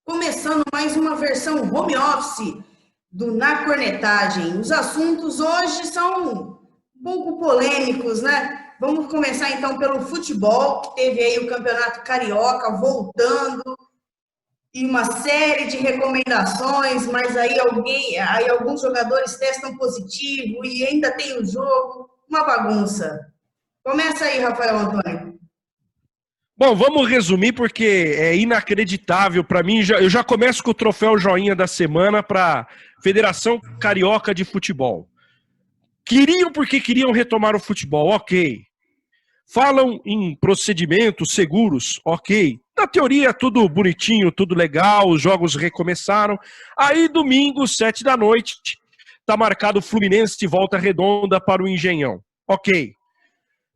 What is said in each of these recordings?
Começando mais uma versão home office do Na Cornetagem. Os assuntos hoje são um pouco polêmicos, né? Vamos começar então pelo futebol, que teve aí o Campeonato Carioca voltando e uma série de recomendações, mas aí alguns jogadores testam positivo e ainda tem o jogo, uma bagunça. Começa aí, Rafael Antônio. Bom, vamos resumir porque é inacreditável para mim. Eu já começo com o troféu joinha da semana para Federação Carioca de Futebol. Queriam porque queriam retomar o futebol, ok. Falam em procedimentos seguros, ok. Na teoria, tudo bonitinho, tudo legal, os jogos recomeçaram. Aí, domingo, 7 da noite, tá marcado o Fluminense de Volta Redonda para o Engenhão. Ok.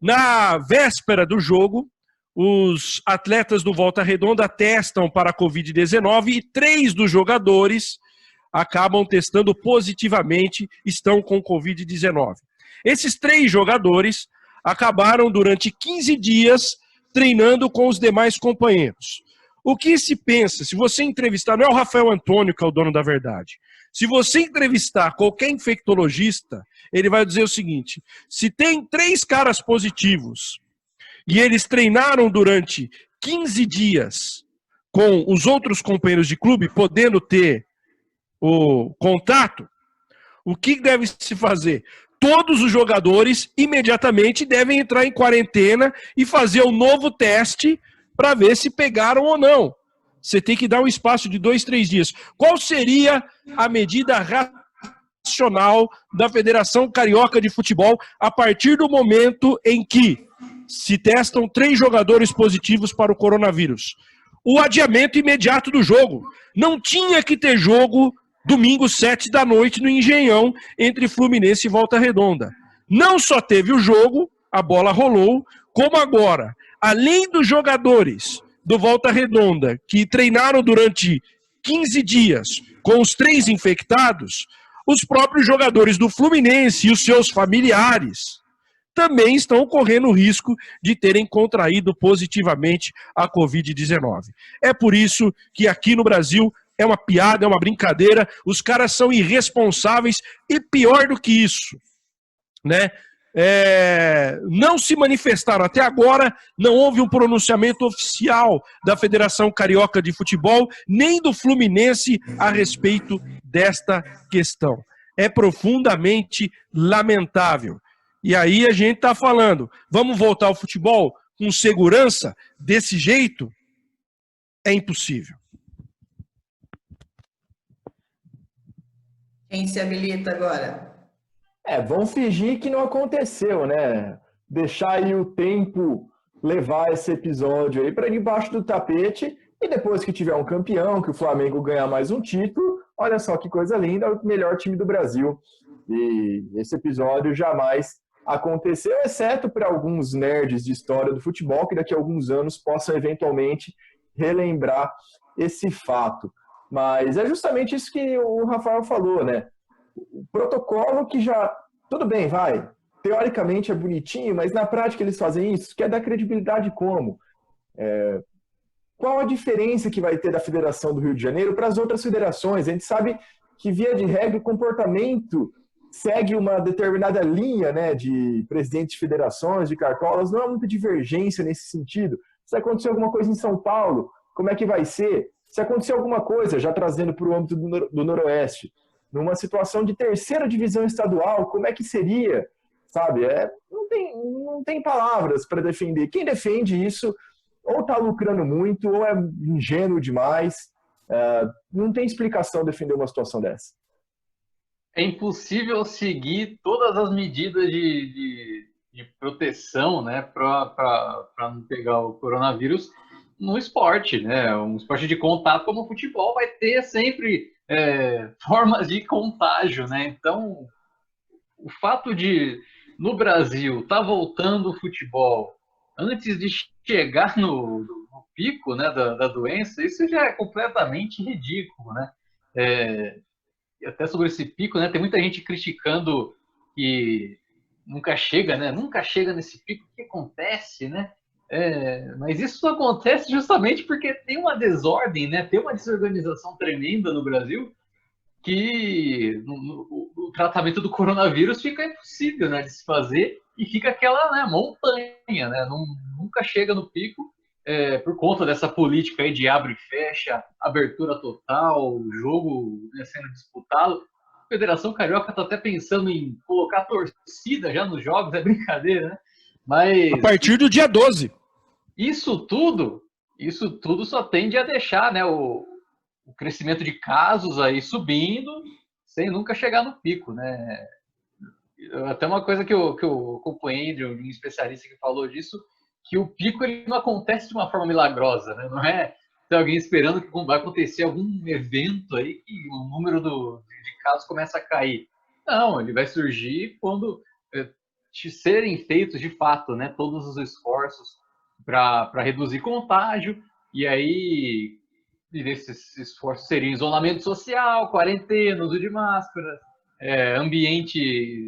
Na véspera do jogo, os atletas do Volta Redonda testam para a Covid-19 e 3 dos jogadores acabam testando positivamente, estão com Covid-19. Esses 3 jogadores acabaram durante 15 dias treinando com os demais companheiros. O que se pensa, se você entrevistar, não é o Rafael Antônio que é o dono da verdade, se você entrevistar qualquer infectologista, ele vai dizer o seguinte: se tem 3 caras positivos e eles treinaram durante 15 dias com os outros companheiros de clube, podendo ter o contato, o que deve se fazer? Todos os jogadores imediatamente devem entrar em quarentena e fazer um novo teste para ver se pegaram ou não. Você tem que dar um espaço de 2, 3 dias. Qual seria a medida racional da Federação Carioca de Futebol a partir do momento em que se testam 3 jogadores positivos para o coronavírus? O adiamento imediato do jogo. Não tinha que ter jogo domingo, 7 da noite, no Engenhão, entre Fluminense e Volta Redonda. Não só teve o jogo, a bola rolou, como agora, além dos jogadores do Volta Redonda, que treinaram durante 15 dias com os 3 infectados, os próprios jogadores do Fluminense e os seus familiares também estão correndo o risco de terem contraído positivamente a Covid-19. É por isso que aqui no Brasil é uma piada, é uma brincadeira, os caras são irresponsáveis e pior do que isso, né? Não se manifestaram até agora, não houve um pronunciamento oficial da Federação Carioca de Futebol, nem do Fluminense a respeito desta questão. É profundamente lamentável. E aí a gente está falando, vamos voltar ao futebol com segurança? Desse jeito? É impossível. Quem se habilita agora? Vamos fingir que não aconteceu, né? Deixar aí o tempo levar esse episódio aí para debaixo do tapete e depois que tiver um campeão, que o Flamengo ganhar mais um título, olha só que coisa linda, o melhor time do Brasil. E esse episódio jamais aconteceu, exceto para alguns nerds de história do futebol que daqui a alguns anos possam eventualmente relembrar esse fato. Mas é justamente isso que o Rafael falou, né? O protocolo que já... Tudo bem, vai. Teoricamente é bonitinho, mas na prática eles fazem isso. Quer dar credibilidade como? Qual a diferença que vai ter da Federação do Rio de Janeiro para as outras federações? A gente sabe que, via de regra, o comportamento segue uma determinada linha, né, de presidentes de federações, de cartolas. Não há muita divergência nesse sentido. Se acontecer alguma coisa em São Paulo, como é que vai ser? Se acontecer alguma coisa, já trazendo para o âmbito do Noroeste, numa situação de 3ª divisão estadual, como é que seria? Sabe? Não tem palavras para defender. Quem defende isso ou está lucrando muito, ou é ingênuo demais. Não tem explicação defender uma situação dessa. É impossível seguir todas as medidas de proteção, né, para não pegar o coronavírus no esporte, né? Um esporte de contato como o futebol vai ter sempre formas de contágio, né? Então, o fato de, no Brasil, tá voltando o futebol antes de chegar no pico, né, da doença, isso já é completamente ridículo, né? Até sobre esse pico, né? Tem muita gente criticando que nunca chega, né? Nunca chega nesse pico. O que acontece, né? Mas isso acontece justamente porque tem uma desordem, né? Tem uma desorganização tremenda no Brasil que o tratamento do coronavírus fica impossível, né, de se fazer e fica aquela, né, montanha, né? Nunca chega no pico por conta dessa política aí de abre e fecha, abertura total, jogo, né, sendo disputado. A Federação Carioca está até pensando em colocar torcida já nos jogos, é brincadeira, né? Mas a partir do dia 12. Isso tudo só tende a deixar, né, o crescimento de casos aí subindo, sem nunca chegar no pico, né? Até uma coisa que eu acompanhei de um especialista que falou disso, que o pico ele não acontece de uma forma milagrosa, né? Não é ter alguém esperando que vai acontecer algum evento aí que o número de casos começa a cair. Não, ele vai surgir quando serem feitos de fato, né, todos os esforços para reduzir contágio, e aí esses esforços seriam isolamento social, quarentena, uso de máscara, ambiente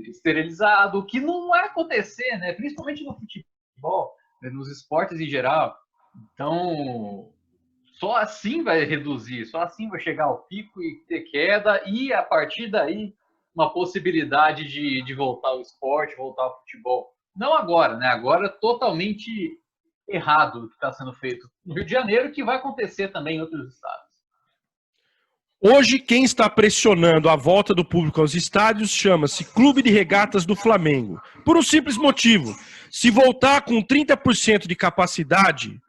esterilizado, o que não vai acontecer, né, principalmente no futebol, né, nos esportes em geral. Então, só assim vai reduzir, só assim vai chegar ao pico e ter queda, e a partir daí uma possibilidade de voltar ao esporte, voltar ao futebol. Não agora, né? Agora totalmente errado o que está sendo feito no Rio de Janeiro, que vai acontecer também em outros estados. Hoje, quem está pressionando a volta do público aos estádios chama-se Clube de Regatas do Flamengo. Por um simples motivo. Se voltar com 30% de capacidade,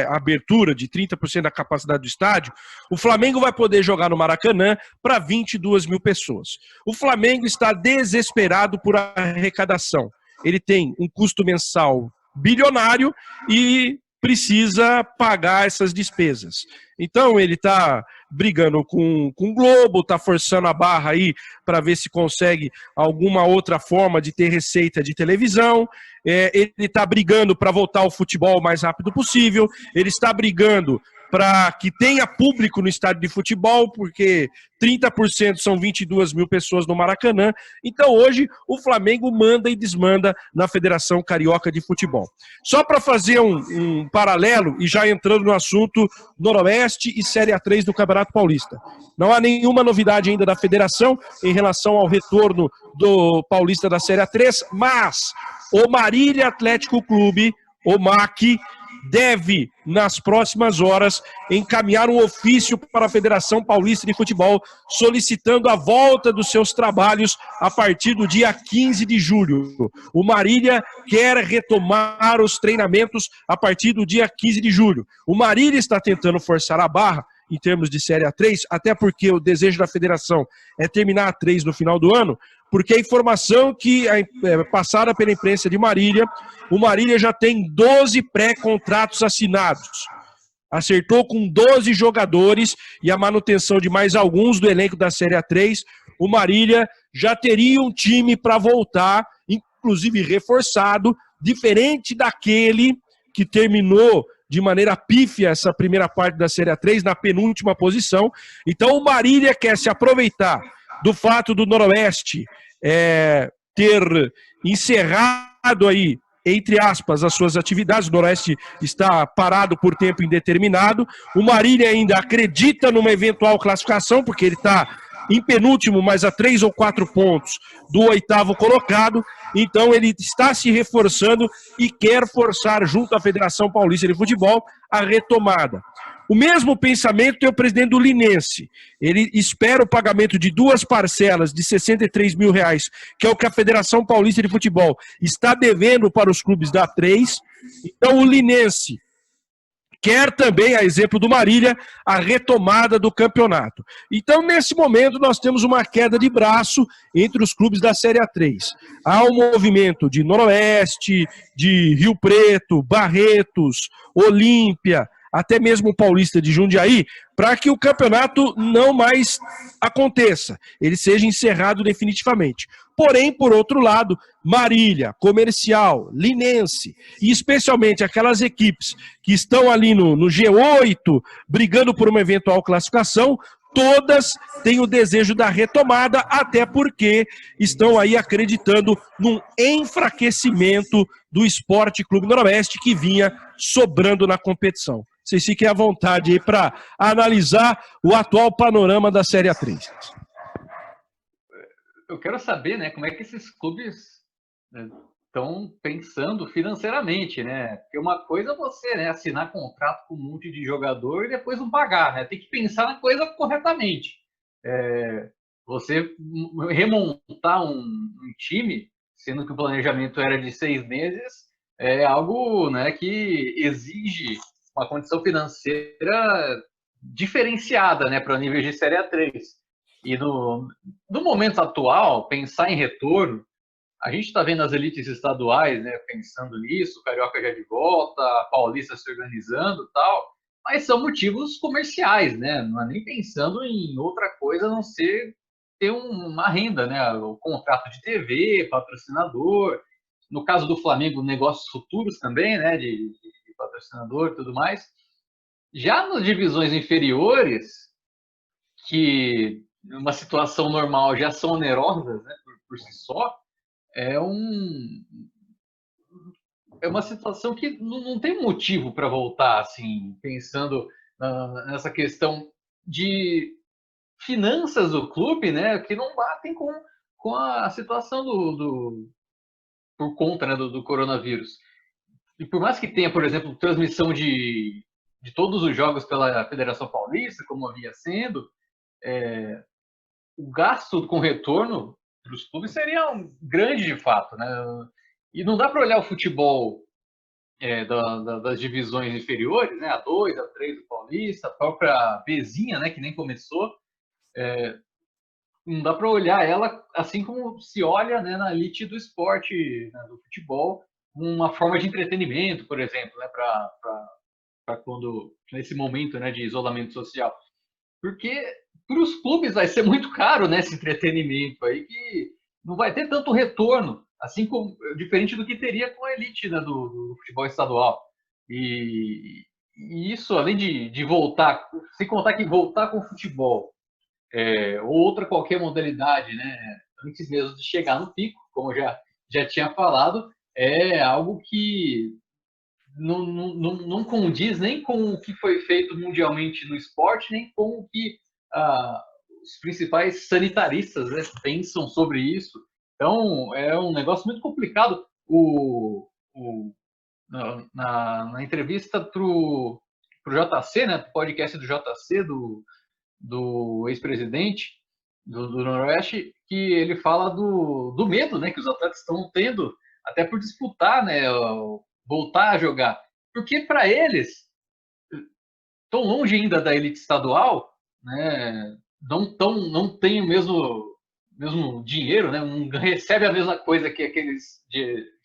abertura de 30% da capacidade do estádio, o Flamengo vai poder jogar no Maracanã para 22 mil pessoas. O Flamengo está desesperado por arrecadação. Ele tem um custo mensal bilionário e precisa pagar essas despesas. Então ele está brigando com o Globo, está forçando a barra aí para ver se consegue alguma outra forma de ter receita de televisão. Ele está brigando para voltar ao futebol o mais rápido possível. Ele está brigando para que tenha público no estádio de futebol, porque 30% são 22 mil pessoas no Maracanã. Então hoje o Flamengo manda e desmanda na Federação Carioca de Futebol. Só para fazer um paralelo, e já entrando no assunto Noroeste e Série A3 do Campeonato Paulista. Não há nenhuma novidade ainda da federação em relação ao retorno do Paulista da Série A3, mas o Marília Atlético Clube, o MAC, deve, nas próximas horas, encaminhar um ofício para a Federação Paulista de Futebol solicitando a volta dos seus trabalhos a partir do dia 15 de julho. O Marília quer retomar os treinamentos a partir do dia 15 de julho. O Marília está tentando forçar a barra em termos de Série A3, até porque o desejo da federação é terminar a 3 no final do ano, porque a informação que é passada pela imprensa de Marília, o Marília já tem 12 pré-contratos assinados. Acertou com 12 jogadores e a manutenção de mais alguns do elenco da Série A3. O Marília já teria um time para voltar, inclusive reforçado, diferente daquele que terminou de maneira pífia essa primeira parte da Série A3, na penúltima posição. Então o Marília quer se aproveitar do fato do Noroeste ter encerrado aí, entre aspas, as suas atividades. O Noroeste está parado por tempo indeterminado. O Marília ainda acredita numa eventual classificação, porque ele está em penúltimo, mas a 3 ou 4 pontos do 8º colocado. Então ele está se reforçando e quer forçar junto à Federação Paulista de Futebol a retomada. O mesmo pensamento tem o presidente do Linense. Ele espera o pagamento de 2 parcelas de R$63 mil, que é o que a Federação Paulista de Futebol está devendo para os clubes da A3. Então o Linense quer também, a exemplo do Marília, a retomada do campeonato. Então, nesse momento, nós temos uma queda de braço entre os clubes da Série A3. Há um movimento de Noroeste, de Rio Preto, Barretos, Olímpia, até mesmo o Paulista de Jundiaí, para que o campeonato não mais aconteça, ele seja encerrado definitivamente. Porém, por outro lado, Marília, Comercial, Linense, e especialmente aquelas equipes que estão ali no G8, brigando por uma eventual classificação, todas têm o desejo da retomada, até porque estão aí acreditando num enfraquecimento do Sport Clube Noroeste, que vinha sobrando na competição. Vocês fiquem à vontade aí para analisar o atual panorama da Série A3. Eu quero saber, né, como é que esses clubes estão pensando financeiramente, né? Porque uma coisa é você, né, assinar contrato com um monte de jogador e depois não pagar, né? Tem que pensar na coisa corretamente. Você remontar um time, sendo que o planejamento era de 6 meses, é algo, né, que exige uma condição financeira diferenciada, né, para o nível de Série A3. E no momento atual, pensar em retorno, a gente está vendo as elites estaduais, né, pensando nisso, o Carioca já de volta, a Paulista se organizando e tal, mas são motivos comerciais, né? Não é nem pensando em outra coisa a não ser ter uma renda, né? O contrato de TV, patrocinador. No caso do Flamengo, negócios futuros também, né? De patrocinador e tudo mais. Já nas divisões inferiores, que numa situação normal já são onerosas, né, por si só, é uma situação que não tem motivo para voltar, assim, pensando nessa questão de finanças do clube, né, que não batem com a situação por conta, né, do coronavírus. E por mais que tenha, por exemplo, transmissão de todos os jogos pela Federação Paulista, como havia sendo, o gasto com retorno para os clubes seria grande de fato, né? E não dá para olhar o futebol das divisões inferiores, né? A2, A3 do Paulista, a própria Bzinha, né? Que nem começou. Não dá para olhar ela assim como se olha, né, na elite do esporte, né, do futebol, uma forma de entretenimento, por exemplo, né? Para quando nesse momento, né, de isolamento social. Porque para os clubes vai ser muito caro, né, esse entretenimento aí, que não vai ter tanto retorno, assim como diferente do que teria com a elite, né, do futebol estadual. E isso, além de voltar, sem contar que voltar com o futebol, ou outra qualquer modalidade, né, antes mesmo de chegar no pico, como eu já tinha falado, é algo que não condiz nem com o que foi feito mundialmente no esporte, nem com o que os principais sanitaristas, né, pensam sobre isso. Então, é um negócio muito complicado. Na entrevista para o JC, né, podcast do JC, do ex-presidente do Noroeste, que ele fala do medo, né, que os atletas estão tendo, até por disputar, né, voltar a jogar. Porque para eles, tão longe ainda da elite estadual, né, não tem o mesmo dinheiro, né, não recebe a mesma coisa que aqueles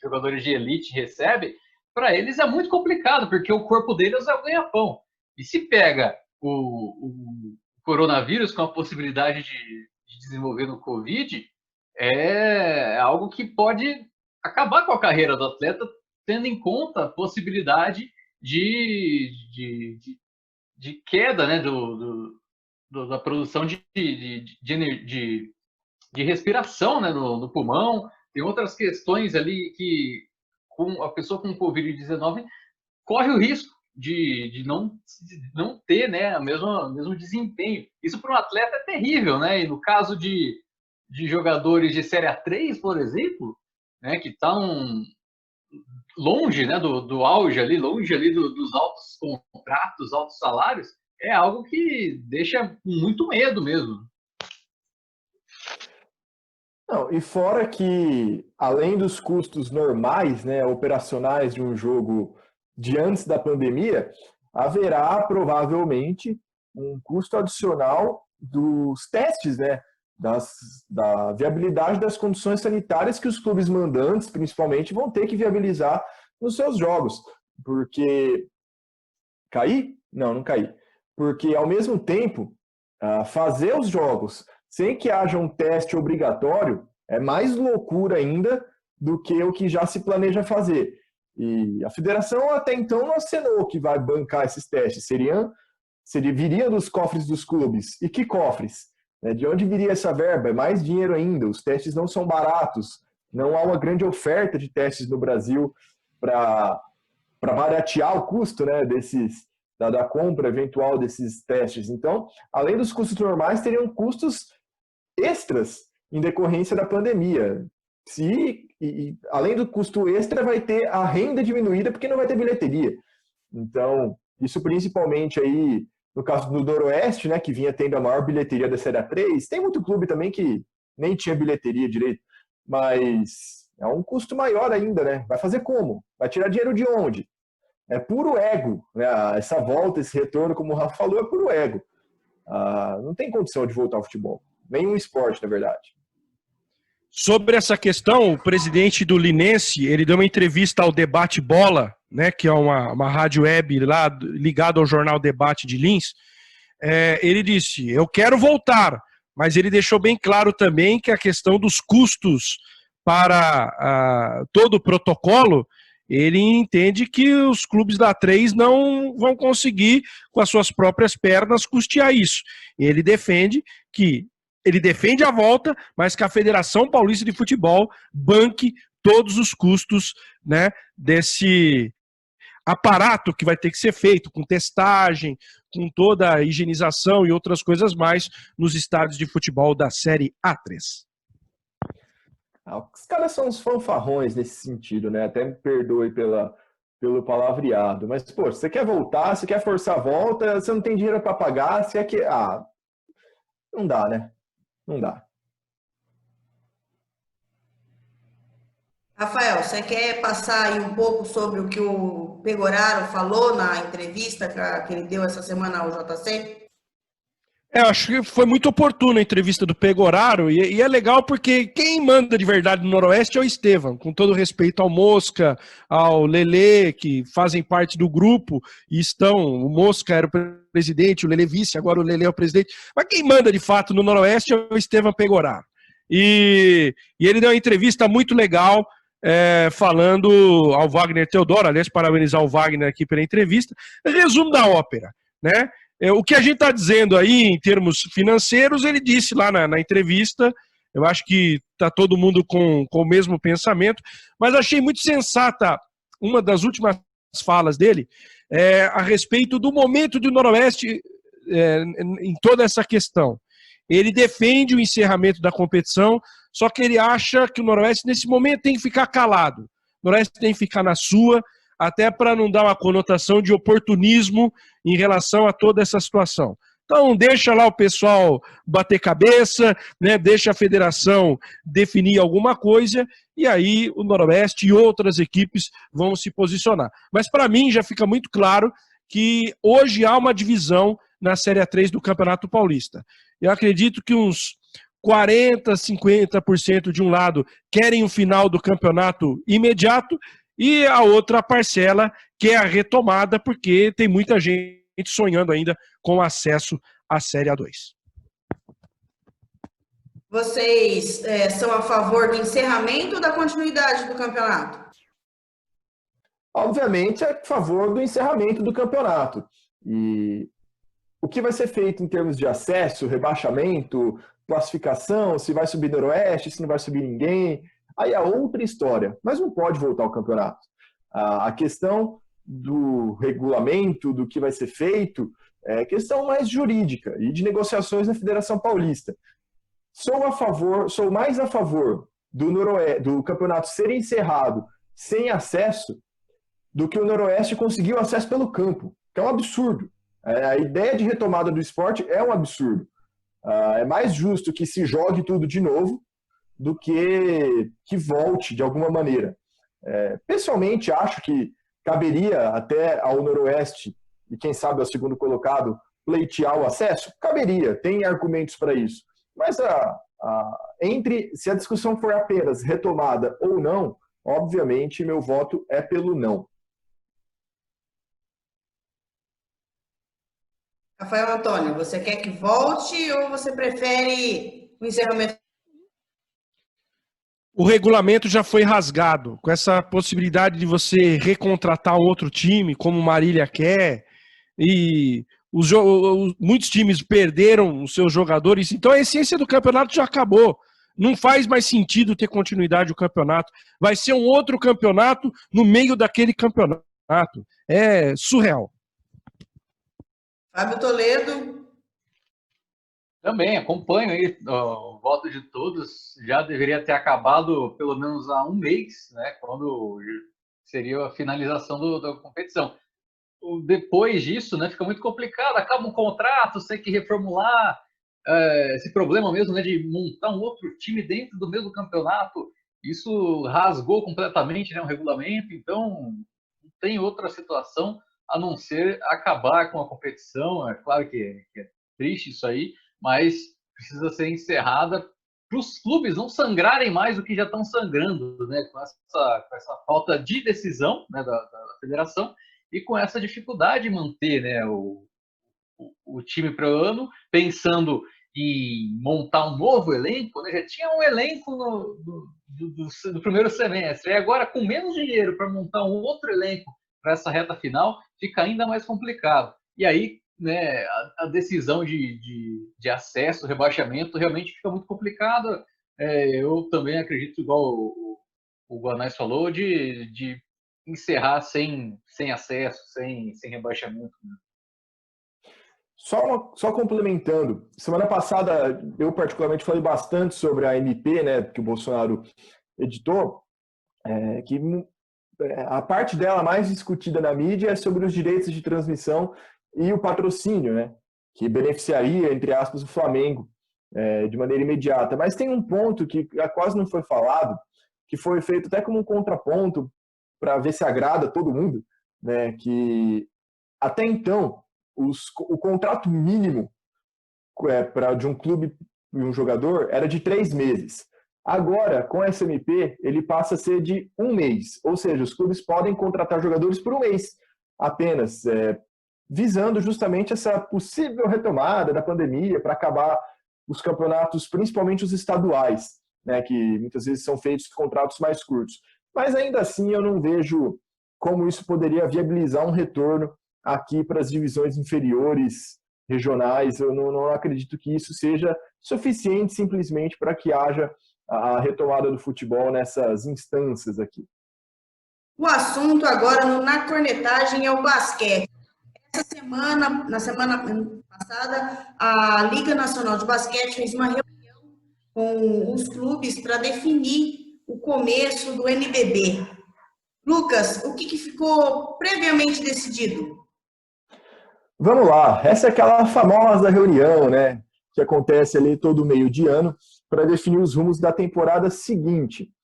jogadores de elite recebem. Para eles é muito complicado, porque o corpo deles é o ganha-pão. E se pega o coronavírus com a possibilidade de desenvolver no Covid, é algo que pode acabar com a carreira do atleta, tendo em conta a possibilidade de queda, né, da produção de respiração, né, no pulmão. Tem outras questões ali que com a pessoa com Covid-19 corre o risco de não ter, né, o mesmo desempenho. Isso para um atleta é terrível, né? E no caso de jogadores de Série A3, por exemplo, né, que estão longe, né, do auge ali, longe ali dos altos contratos, altos salários, é algo que deixa muito medo mesmo. Não, e fora que, além dos custos normais, né, operacionais de um jogo de antes da pandemia, haverá provavelmente um custo adicional dos testes, né, da viabilidade das condições sanitárias que os clubes mandantes, principalmente, vão ter que viabilizar nos seus jogos. Porque... Cair? Não cair. Porque, ao mesmo tempo, fazer os jogos sem que haja um teste obrigatório é mais loucura ainda do que o que já se planeja fazer. E a federação até então não acenou que vai bancar esses testes. Viria dos cofres dos clubes. E que cofres? De onde viria essa verba? É mais dinheiro ainda. Os testes não são baratos. Não há uma grande oferta de testes no Brasil. para baratear o custo, né, da compra eventual desses testes. Então, além dos custos normais, teriam custos extras em decorrência da pandemia. Além do custo extra, vai ter a renda diminuída porque não vai ter bilheteria. Então, isso principalmente aí no caso do Noroeste, né, que vinha tendo a maior bilheteria da Série A3. Tem muito clube também que nem tinha bilheteria direito, mas é um custo maior ainda, né? Vai fazer como? Vai tirar dinheiro de onde? É puro ego, né? Essa volta, esse retorno, como o Rafa falou, é puro ego. Não tem condição de voltar ao futebol. Nenhum esporte, na verdade. Sobre essa questão, o presidente do Linense, ele deu uma entrevista ao Debate Bola, né, que é uma rádio web lá ligada ao jornal Debate de Lins. Ele disse, eu quero voltar, mas ele deixou bem claro também que a questão dos custos para todo o protocolo, ele entende que os clubes da A3 não vão conseguir, com as suas próprias pernas, custear isso. Ele defende a volta, mas que a Federação Paulista de Futebol banque todos os custos, né, desse aparato que vai ter que ser feito, com testagem, com toda a higienização e outras coisas mais nos estádios de futebol da Série A3. Os caras são uns fanfarrões nesse sentido, né? Até me perdoe pelo palavreado. Mas, pô, você quer voltar, você quer forçar a volta, você não tem dinheiro para pagar, você quer... não dá, né? Não dá. Rafael, você quer passar aí um pouco sobre o que o Pegoraro falou na entrevista que ele deu essa semana ao JC? Acho que foi muito oportuna a entrevista do Pegoraro e é legal porque quem manda de verdade no Noroeste é o Estevam, com todo respeito ao Mosca, ao Lelê, que fazem parte do grupo e o Mosca era o presidente, o Lelê vice, agora o Lelê é o presidente, mas quem manda de fato no Noroeste é o Estevam Pegoraro. E ele deu uma entrevista muito legal, falando ao Wagner Teodoro, aliás, parabenizar o Wagner aqui pela entrevista, resumo da ópera, né? O que a gente está dizendo aí em termos financeiros, ele disse lá na entrevista, eu acho que está todo mundo com o mesmo pensamento, mas achei muito sensata uma das últimas falas dele a respeito do momento do Noroeste em toda essa questão. Ele defende o encerramento da competição, só que ele acha que o Noroeste nesse momento tem que ficar calado, o Noroeste tem que ficar na sua, até para não dar uma conotação de oportunismo em relação a toda essa situação. Então, deixa lá o pessoal bater cabeça, né? Deixa a federação definir alguma coisa, e aí o Noroeste e outras equipes vão se posicionar. Mas, para mim, já fica muito claro que hoje há uma divisão na Série A3 do Campeonato Paulista. Eu acredito que uns 40%, 50% de um lado querem o final do campeonato imediato, e a outra parcela que é a retomada, porque tem muita gente sonhando ainda com acesso à Série A2. Vocês são a favor do encerramento ou da continuidade do campeonato? Obviamente, é a favor do encerramento do campeonato. E o que vai ser feito em termos de acesso, rebaixamento, classificação, se vai subir Noroeste, se não vai subir ninguém... Aí é outra história, mas não pode voltar ao campeonato. A questão do regulamento, do que vai ser feito, é questão mais jurídica e de negociações na Federação Paulista. Sou mais a favor do campeonato ser encerrado sem acesso do que o Noroeste conseguir o acesso pelo campo, que é um absurdo. A ideia de retomada do esporte é um absurdo. É mais justo que se jogue tudo de novo do que volte de alguma maneira. Pessoalmente, acho que caberia até ao Noroeste, e quem sabe ao segundo colocado, pleitear o acesso? Caberia, tem argumentos para isso. Mas se a discussão for apenas retomada ou não, obviamente meu voto é pelo não. Rafael Antônio, você quer que volte ou você prefere o encerramento? O regulamento já foi rasgado, com essa possibilidade de você recontratar um outro time, como o Marília quer, e muitos times perderam os seus jogadores, então a essência do campeonato já acabou. Não faz mais sentido ter continuidade o campeonato. Vai ser um outro campeonato no meio daquele campeonato. É surreal. Fábio Toledo. Também acompanho aí o voto de todos. Já deveria ter acabado pelo menos há um mês, né, quando seria a finalização da competição. Depois disso, né, fica muito complicado. Acaba um contrato, tem que reformular. Esse problema mesmo, né, de montar um outro time dentro do mesmo campeonato, isso rasgou completamente, né, o regulamento. Então, não tem outra situação a não ser acabar com a competição. É claro que é triste isso aí, mas precisa ser encerrada para os clubes não sangrarem mais do que já estão sangrando, né, com essa falta de decisão, né, da federação, e com essa dificuldade de manter, né, o time para o ano, pensando em montar um novo elenco, né? Já tinha um elenco do primeiro semestre, e agora com menos dinheiro para montar um outro elenco para essa reta final, fica ainda mais complicado. E aí, né, a decisão de acesso, rebaixamento, realmente fica muito complicada. Eu também acredito, igual o Guanais falou, de encerrar sem acesso, sem rebaixamento. Né? Só complementando, semana passada eu particularmente falei bastante sobre a MP, né, que o Bolsonaro editou, que a parte dela mais discutida na mídia é sobre os direitos de transmissão e o patrocínio, né, que beneficiaria, entre aspas, o Flamengo de maneira imediata. Mas tem um ponto que quase não foi falado, que foi feito até como um contraponto para ver se agrada todo mundo, né, que até então o contrato mínimo de um clube e um jogador era de 3 meses. Agora, com a SMP, ele passa a ser de 1 mês. Ou seja, os clubes podem contratar jogadores por 1 mês apenas, visando justamente essa possível retomada da pandemia para acabar os campeonatos, principalmente os estaduais, né, que muitas vezes são feitos contratos mais curtos. Mas ainda assim eu não vejo como isso poderia viabilizar um retorno aqui para as divisões inferiores regionais. Eu não acredito que isso seja suficiente simplesmente para que haja a retomada do futebol nessas instâncias aqui. O assunto agora na cornetagem é o basquete. Na semana passada, a Liga Nacional de Basquete fez uma reunião com os clubes para definir o começo do NBB. Lucas, o que ficou previamente decidido? Vamos lá, essa é aquela famosa reunião, né, que acontece ali todo meio de ano para definir os rumos da temporada seguinte.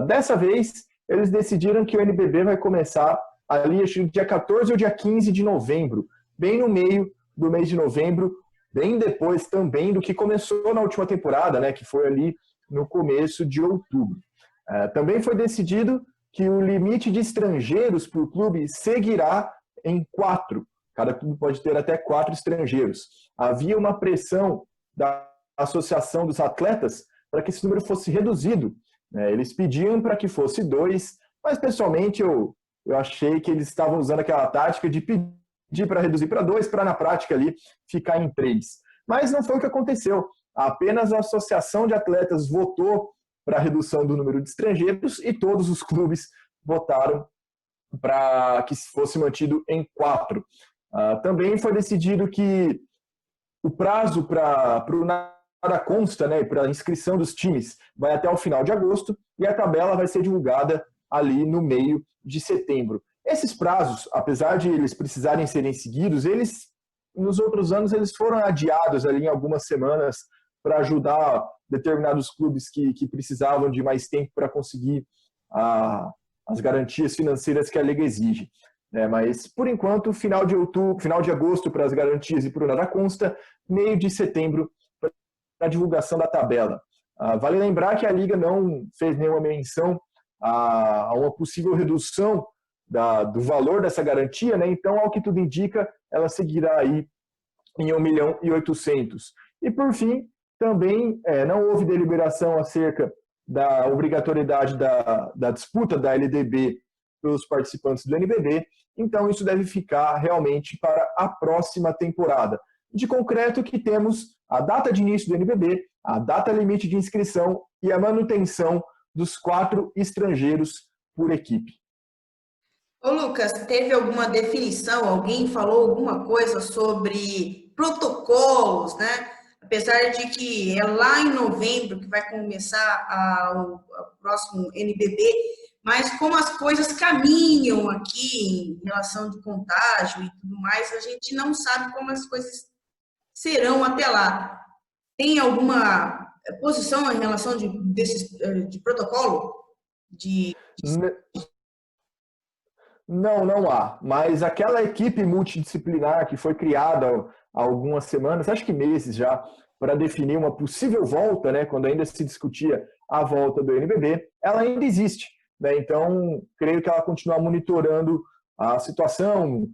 Dessa vez, eles decidiram que o NBB vai começar ali no dia 14 ou dia 15 de novembro, bem no meio do mês de novembro, bem depois também do que começou na última temporada, né, que foi ali no começo de outubro. Também foi decidido que o limite de estrangeiros por clube seguirá em 4. Cada clube pode ter até 4 estrangeiros. Havia uma pressão da Associação dos Atletas para que esse número fosse reduzido. Eles pediam para que fosse 2, mas pessoalmente eu achei que eles estavam usando aquela tática de pedir para reduzir para 2, para na prática ali ficar em 3. Mas não foi o que aconteceu. Apenas a Associação de Atletas votou para a redução do número de estrangeiros e todos os clubes votaram para que fosse mantido em 4. Também foi decidido que o prazo para o nada consta, né, para a inscrição dos times vai até o final de agosto e a tabela vai ser divulgada ali no meio de setembro. Esses prazos, apesar de eles precisarem serem seguidos, eles nos outros anos eles foram adiados ali em algumas semanas para ajudar determinados clubes que precisavam de mais tempo para conseguir as garantias financeiras que a Liga exige. Mas, por enquanto, final de agosto para as garantias e para o nada consta, meio de setembro para a divulgação da tabela. Vale lembrar que a Liga não fez nenhuma menção a uma possível redução do valor dessa garantia, né? Então, ao que tudo indica, ela seguirá aí em 1.800.000. E, por fim, também não houve deliberação acerca da obrigatoriedade da disputa da LDB pelos participantes do NBB, então isso deve ficar realmente para a próxima temporada. De concreto que temos a data de início do NBB, a data limite de inscrição e a manutenção dos 4 estrangeiros por equipe. Ô Lucas, teve alguma definição? Alguém falou alguma coisa sobre protocolos, né? Apesar de que é lá em novembro que vai começar o próximo NBB, mas como as coisas caminham aqui em relação de contágio e tudo mais, a gente não sabe como as coisas serão até lá. Tem alguma posição em relação de protocolo? Não há. Mas aquela equipe multidisciplinar que foi criada há algumas semanas, acho que meses já, para definir uma possível volta, né, quando ainda se discutia a volta do NBB, ela ainda existe. Né? Então, creio que ela continua monitorando a situação,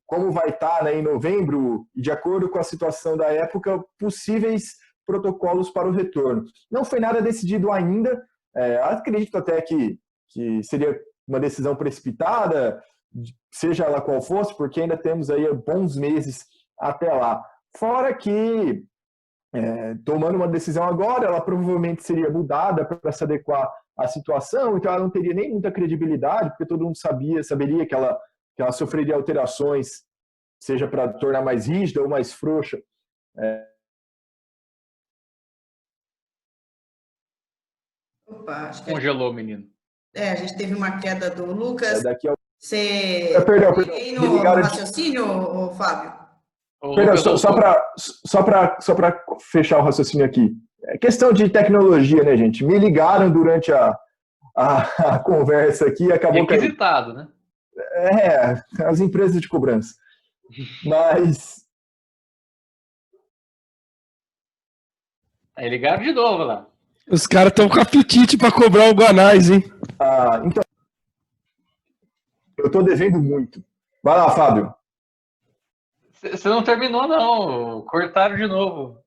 como vai estar, né, em novembro, e de acordo com a situação da época, possíveis protocolos para o retorno. Não foi nada decidido ainda, acredito até que seria uma decisão precipitada, seja ela qual fosse, porque ainda temos aí bons meses até lá. Fora que, tomando uma decisão agora, ela provavelmente seria mudada para se adequar à situação, então ela não teria nem muita credibilidade, porque todo mundo saberia que ela sofreria alterações, seja para tornar mais rígida ou mais frouxa. Opa, acho que Congelou, menino. a gente teve uma queda do Lucas. Daqui a... Você Perdão. no raciocínio, Fábio? Perdão, só para fechar o raciocínio aqui. É questão de tecnologia, né, gente? Me ligaram durante a conversa aqui e acabou requisitado, né? As empresas de cobrança. Mas... Aí ligaram de novo lá. Os caras estão com apetite para cobrar o Guanais, hein? Então, eu estou devendo muito. Vai lá, Fábio. Você não terminou, não. Cortaram de novo.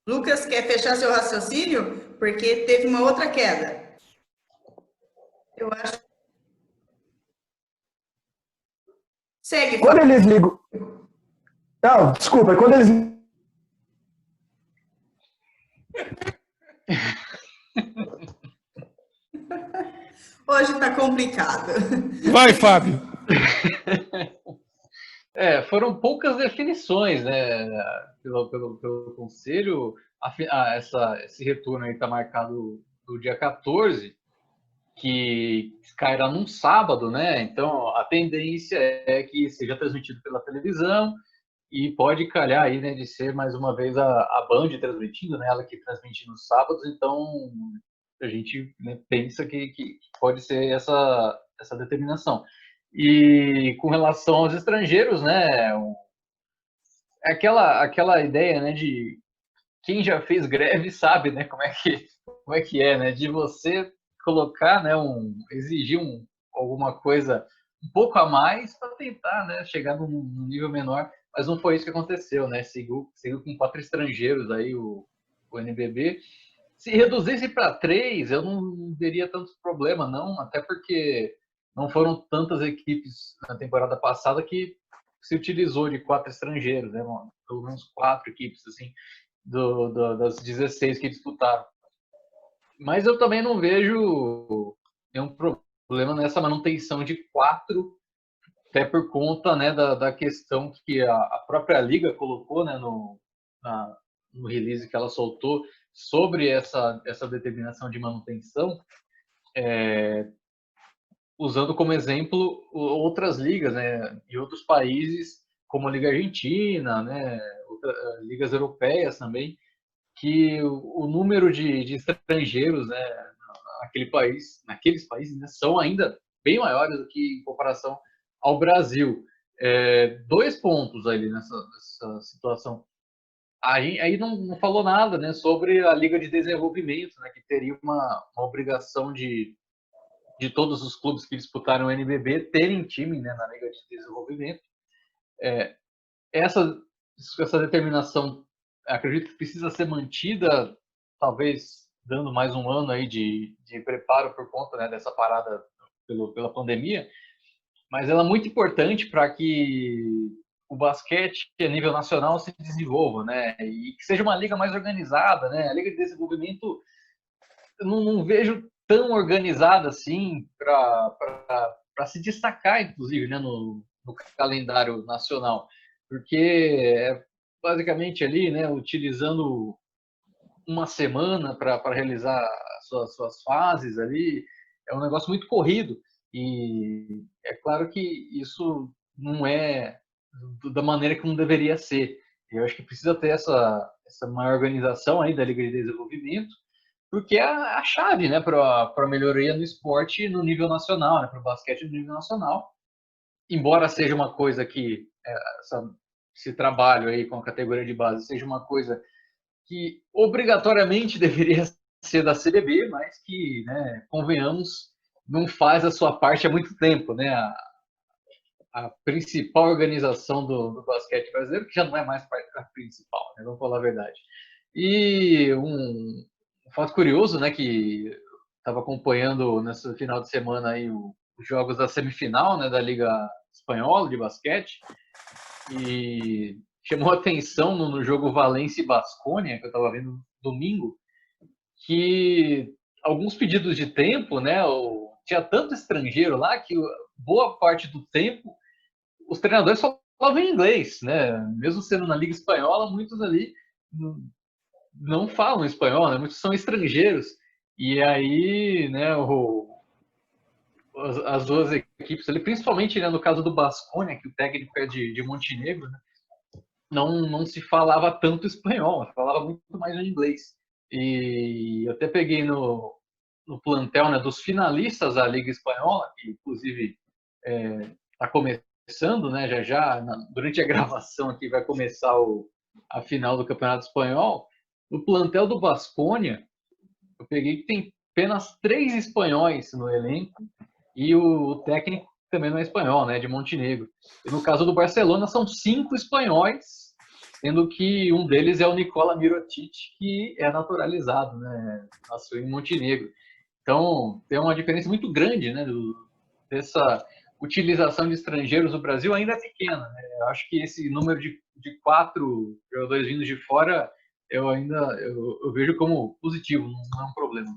Lucas, quer fechar seu raciocínio? Porque teve uma outra queda. Eu acho. Segue, Quando Fábio. eles ligam... Não, desculpa. Quando eles... Hoje está complicado. Vai, Fábio. Foram poucas definições, né? Pelo Conselho, esse retorno aí está marcado do dia 14, que cairá num sábado, né? Então, a tendência é que seja transmitido pela televisão e pode calhar aí, né, de ser mais uma vez a Band transmitindo, né? Ela que transmite nos sábados, então a gente, né, pensa que pode ser essa determinação. E com relação aos estrangeiros, né, aquela ideia, né, de quem já fez greve sabe, né, como é que é, né, de você colocar, né, exigir alguma coisa um pouco a mais para tentar, né, chegar num nível menor, mas não foi isso que aconteceu, né, seguiu com 4 estrangeiros aí o NBB. Se reduzisse para 3, eu não veria tanto problema, não, até porque não foram tantas equipes na temporada passada que se utilizou de 4 estrangeiros, né? Pelo menos 4 equipes, assim, das 16 que disputaram. Mas eu também não vejo nenhum problema nessa manutenção de 4, até por conta, né, da questão que a própria Liga colocou, né, no release que ela soltou sobre essa determinação de manutenção, usando como exemplo outras ligas, né, e outros países, como a Liga Argentina, né, ligas europeias também, que o número de estrangeiros, né, naqueles países, né, são ainda bem maiores do que em comparação ao Brasil. 2 pontos ali nessa situação. Aí não falou nada, né, sobre a Liga de Desenvolvimento, né, que teria uma obrigação de todos os clubes que disputaram o NBB terem time, né, na Liga de Desenvolvimento. Essa determinação, acredito que precisa ser mantida, talvez dando mais um ano aí de preparo por conta, né, dessa parada pela pandemia, mas ela é muito importante para que o basquete a nível nacional se desenvolva, né? E que seja uma liga mais organizada, né? A Liga de Desenvolvimento eu não vejo tão organizada assim para se destacar, inclusive, né, no calendário nacional, porque é basicamente ali, né, utilizando uma semana para realizar suas fases ali, é um negócio muito corrido. E é claro que isso não é da maneira como deveria ser. Eu acho que precisa ter essa maior organização aí da Liga de Desenvolvimento, porque é a chave, né, para a melhoria no esporte no nível nacional, né, para o basquete no nível nacional. Embora seja uma coisa que esse trabalho aí com a categoria de base seja uma coisa que obrigatoriamente deveria ser da CBB, mas que, né, convenhamos, não faz a sua parte há muito tempo, né? A principal organização do basquete brasileiro, que já não é mais a principal, né? Vamos falar a verdade. E um fato curioso, né, que estava acompanhando nesse final de semana aí os jogos da semifinal, né, da Liga Espanhola de basquete, e chamou atenção no jogo Valência e Basconia, que eu estava vendo domingo, que alguns pedidos de tempo, né, tinha tanto estrangeiro lá que boa parte do tempo os treinadores falavam em inglês, né? Mesmo sendo na Liga Espanhola, muitos ali não falam espanhol, né? Muitos são estrangeiros. E aí, né, as duas equipes ali, principalmente, né, no caso do Baskonia, que o técnico é de Montenegro, né, não se falava tanto espanhol, se falava muito mais o inglês. E eu até peguei no plantel, né, dos finalistas da Liga Espanhola, que inclusive está começando, né, durante a gravação aqui vai começar a final do Campeonato Espanhol. No plantel do Baskonia, eu peguei que tem apenas 3 espanhóis no elenco e o técnico também não é espanhol, né, de Montenegro. E no caso do Barcelona são 5 espanhóis, sendo que um deles é o Nikola Mirotic, que é naturalizado, né, nasceu em Montenegro. Então tem uma diferença muito grande, né, dessa utilização de estrangeiros no Brasil ainda é pequena, né? Eu acho que esse número de 4 jogadores vindos de fora eu vejo como positivo, não é um problema.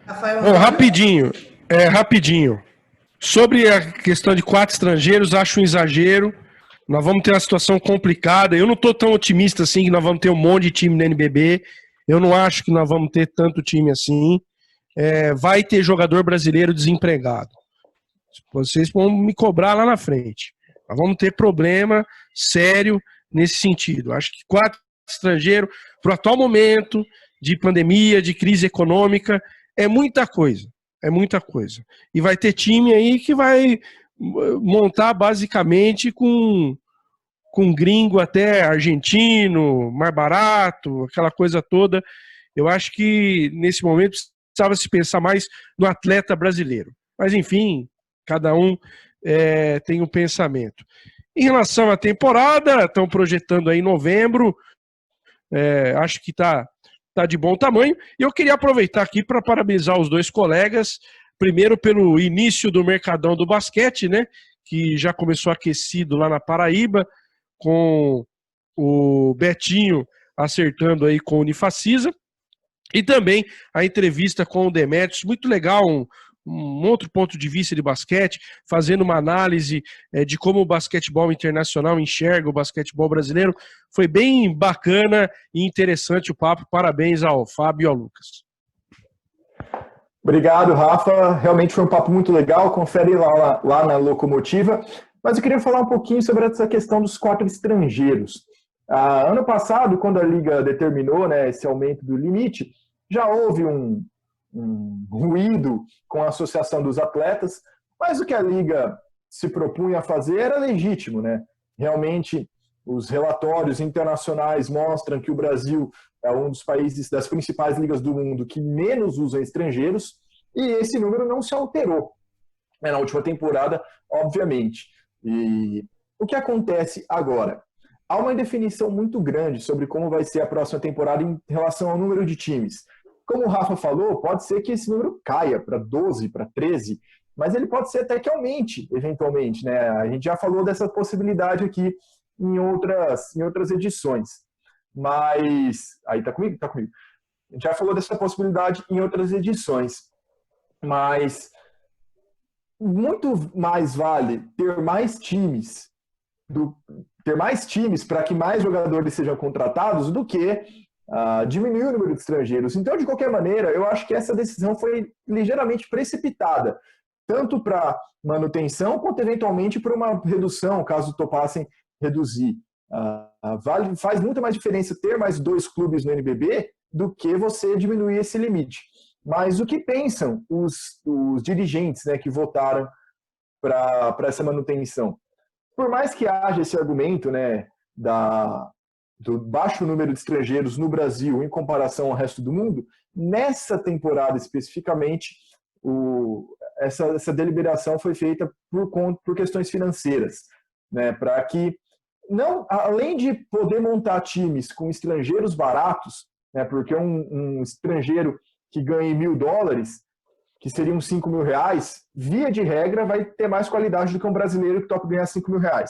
Rafael Bom, rapidinho. Sobre a questão de 4 estrangeiros, acho um exagero. Nós vamos ter uma situação complicada. Eu não estou tão otimista assim que nós vamos ter um monte de time na NBB. Eu não acho que nós vamos ter tanto time assim. Vai ter jogador brasileiro desempregado. Vocês vão me cobrar lá na frente. Nós vamos ter problema sério nesse sentido. Acho que 4 estrangeiros, para o atual momento de pandemia, de crise econômica, é muita coisa. É muita coisa. E vai ter time aí que vai montar basicamente com gringo até argentino, mais barato, aquela coisa toda. Eu acho que nesse momento precisava se pensar mais no atleta brasileiro. Mas enfim, cada um tem um pensamento. Em relação à temporada, estão projetando aí em novembro, acho que está de bom tamanho. E eu queria aproveitar aqui para parabenizar os 2 colegas, primeiro pelo início do Mercadão do Basquete, né, que já começou aquecido lá na Paraíba, com o Betinho acertando aí com o Unifacisa, e também a entrevista com o Demetrios, muito legal, um outro ponto de vista de basquete, fazendo uma análise de como o basquetebol internacional enxerga o basquetebol brasileiro. Foi bem bacana e interessante o papo. Parabéns ao Fábio e ao Lucas. Obrigado, Rafa. Realmente foi um papo muito legal. Confere lá na Locomotiva. Mas eu queria falar um pouquinho sobre essa questão dos 4 estrangeiros. Ano passado, quando a Liga determinou, né, esse aumento do limite, já houve um ruído com a associação dos atletas, mas o que a Liga se propunha a fazer era legítimo, né? Realmente, os relatórios internacionais mostram que o Brasil é um dos países das principais ligas do mundo que menos usa estrangeiros, e esse número não se alterou na última temporada, obviamente. E o que acontece agora? Há uma indefinição muito grande sobre como vai ser a próxima temporada em relação ao número de times. como o Rafa falou, pode ser que esse número caia para 12, para 13, mas ele pode ser até que aumente, eventualmente, né? A gente já falou dessa possibilidade aqui em outras edições. Mas... Aí, tá comigo? Tá comigo. A gente já falou dessa possibilidade em outras edições. Mas muito mais vale ter mais times para que mais jogadores sejam contratados do que diminuir o número de estrangeiros. Então, de qualquer maneira, eu acho que essa decisão foi ligeiramente precipitada, tanto para manutenção quanto eventualmente para uma redução, caso topassem reduzir. Faz muito mais diferença ter mais 2 clubes no NBB do que você diminuir esse limite. Mas o que pensam os dirigentes, né, que votaram para essa manutenção? Por mais que haja esse argumento, né, do baixo número de estrangeiros no Brasil em comparação ao resto do mundo, nessa temporada especificamente, essa deliberação foi feita por questões financeiras, né, para que, não, além de poder montar times com estrangeiros baratos, né, porque um estrangeiro que ganhe $1.000, que seriam R$5.000, via de regra vai ter mais qualidade do que um brasileiro que topa ganhar R$5.000.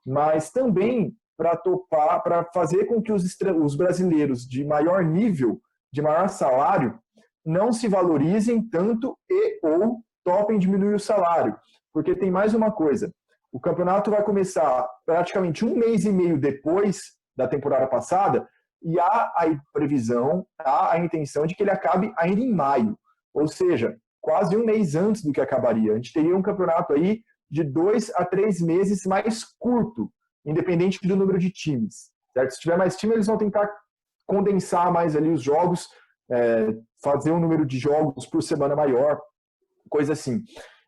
Mas também para fazer com que os brasileiros de maior nível, de maior salário, não se valorizem tanto ou topem diminuir o salário. Porque tem mais uma coisa, o campeonato vai começar praticamente 1 mês e meio depois da temporada passada, e há a previsão, há a intenção de que ele acabe ainda em maio. Ou seja, quase 1 mês antes do que acabaria. A gente teria um campeonato aí de 2 a 3 meses mais curto, independente do número de times. Certo? Se tiver mais time, eles vão tentar condensar mais ali os jogos, fazer um número de jogos por semana maior, coisa assim.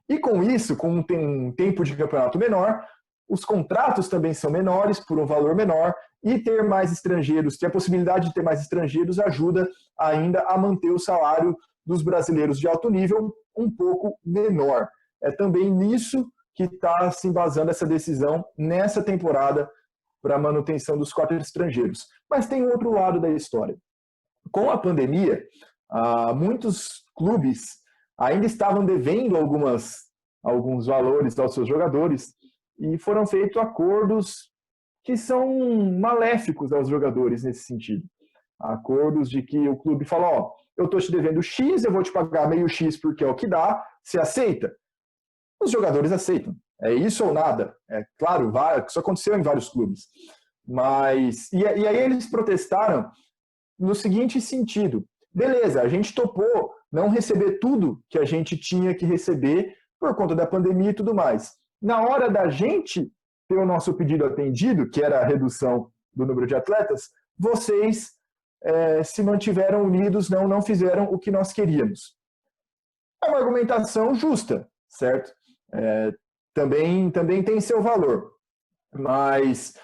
E com isso, com um tempo de campeonato menor, os contratos também são menores, por um valor menor, e ter mais estrangeiros, ter a possibilidade de ter mais estrangeiros ajuda ainda a manter o salário dos brasileiros de alto nível um pouco menor. É também nisso que está se embasando essa decisão nessa temporada para a manutenção dos 4 estrangeiros. Mas tem um outro lado da história. Com a pandemia, muitos clubes ainda estavam devendo alguns valores aos seus jogadores e foram feitos acordos que são maléficos aos jogadores nesse sentido. Acordos de que o clube fala, ó, eu estou te devendo X, eu vou te pagar meio X porque é o que dá, você aceita? Os jogadores aceitam. É isso ou nada. É claro, isso aconteceu em vários clubes. Mas, e aí eles protestaram no seguinte sentido. Beleza, a gente topou não receber tudo que a gente tinha que receber por conta da pandemia e tudo mais. Na hora da gente ter o nosso pedido atendido, que era a redução do número de atletas, vocês se mantiveram unidos, não fizeram o que nós queríamos. É uma argumentação justa, certo? Também tem seu valor. Mas,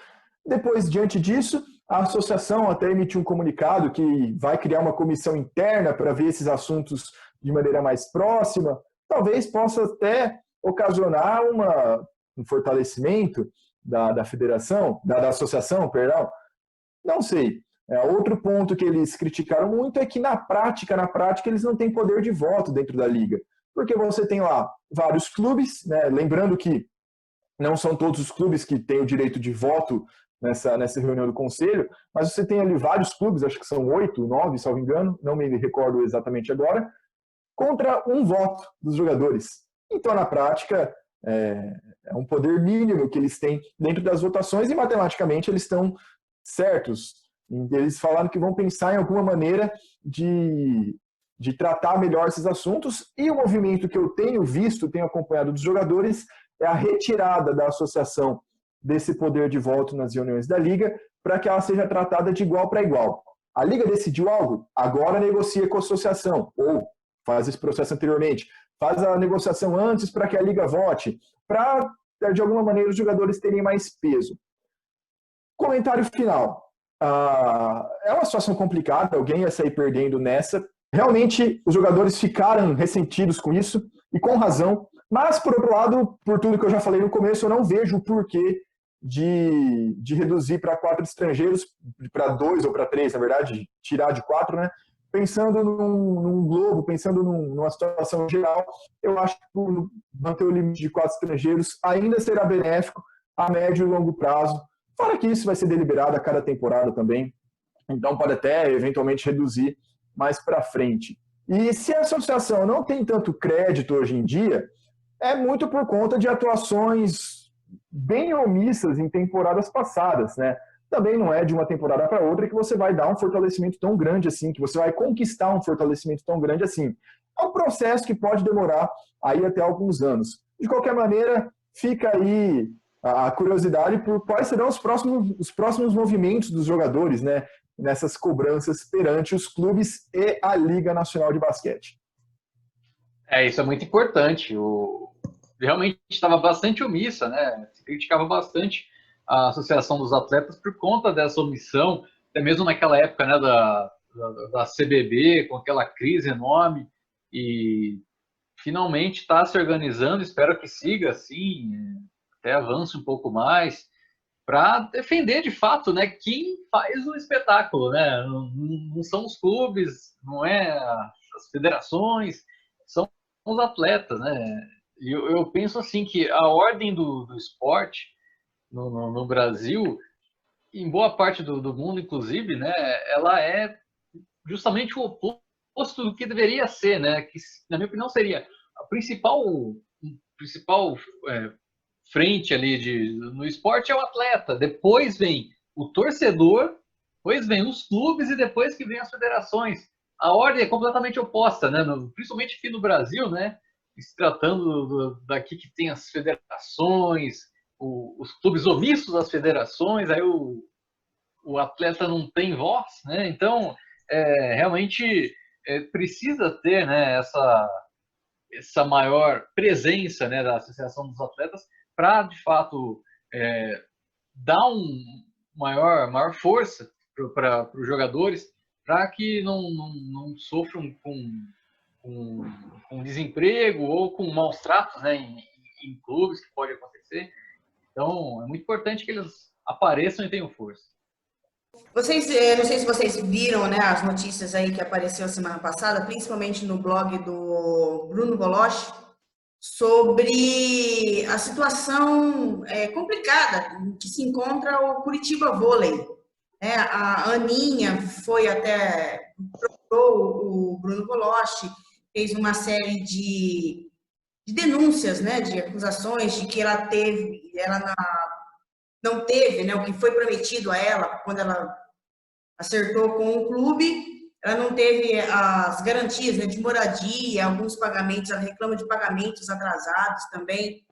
depois, diante disso, a associação até emitiu um comunicado que vai criar uma comissão interna para ver esses assuntos de maneira mais próxima. Talvez possa até ocasionar um fortalecimento da federação, da associação, perdão. Não sei. Outro ponto que eles criticaram muito é que na prática, eles não têm poder de voto dentro da liga. Porque você tem lá vários clubes, né? Lembrando que não são todos os clubes que têm o direito de voto nessa reunião do conselho, mas você tem ali vários clubes, acho que são 8, 9, salvo engano, não me recordo exatamente agora, contra um voto dos jogadores. Então, na prática, é um poder mínimo que eles têm dentro das votações e, matematicamente, eles estão certos. Eles falaram que vão pensar em alguma maneira de tratar melhor esses assuntos, e o movimento que eu tenho visto, tenho acompanhado dos jogadores, é a retirada da associação desse poder de voto nas reuniões da Liga, para que ela seja tratada de igual para igual. A Liga decidiu algo, agora negocia com a associação, ou faz esse processo anteriormente, faz a negociação antes para que a Liga vote, para, de alguma maneira, os jogadores terem mais peso. Comentário final. É uma situação complicada, alguém ia sair perdendo nessa. Realmente, os jogadores ficaram ressentidos com isso, e com razão. Mas, por outro lado, por tudo que eu já falei no começo, eu não vejo o porquê de reduzir para 4 estrangeiros, para 2 ou para 3, na verdade, tirar de 4, né? pensando num globo, pensando numa situação geral, eu acho que por manter o limite de 4 estrangeiros ainda será benéfico a médio e longo prazo. Fora que isso vai ser deliberado a cada temporada também, então pode até eventualmente reduzir mais para frente. E se a associação não tem tanto crédito hoje em dia, é muito por conta de atuações bem omissas em temporadas passadas, né? Também não é de uma temporada para outra que você vai dar um fortalecimento tão grande assim, que você vai conquistar um fortalecimento tão grande assim. É um processo que pode demorar aí até alguns anos. De qualquer maneira, fica aí a curiosidade por quais serão os próximos movimentos dos jogadores, né, nessas cobranças perante os clubes e a Liga Nacional de Basquete. Isso é muito importante. Realmente estava bastante omissa, né? Se criticava bastante a Associação dos Atletas por conta dessa omissão, até mesmo naquela época, né, da CBB, com aquela crise enorme, e finalmente está se organizando, espero que siga assim, até avance um pouco mais, para defender de fato, né, quem faz o espetáculo, né? Não são os clubes, não é as federações, são os atletas, né? E eu penso assim que a ordem do esporte no Brasil, em boa parte do mundo, inclusive, né, ela é justamente o oposto do que deveria ser, né? Que, na minha opinião, seria a principal frente ali no esporte é o atleta, depois vem o torcedor, depois vem os clubes e depois que vem as federações. A ordem é completamente oposta, né? Principalmente aqui no Brasil, né? Se tratando daqui que tem as federações, os clubes omissos das federações, aí o atleta não tem voz, né? Então, realmente precisa ter, né, essa maior presença, né, da Associação dos Atletas para, de fato, dar maior força para os jogadores, para que não sofram com desemprego ou com maus tratos, né, em clubes, que pode acontecer. Então, é muito importante que eles apareçam e tenham força. Vocês, não sei se vocês viram, né, as notícias aí que apareceu semana passada, principalmente no blog do Bruno Golosch, sobre a situação complicada em que se encontra o Curitiba Vôlei. A Aninha foi até procurou o Bruno Golosch, fez uma série de denúncias, né, de acusações de que ela não teve, né, o que foi prometido a ela quando ela acertou com o clube, ela não teve as garantias, né, de moradia, alguns pagamentos, ela reclama de pagamentos atrasados também.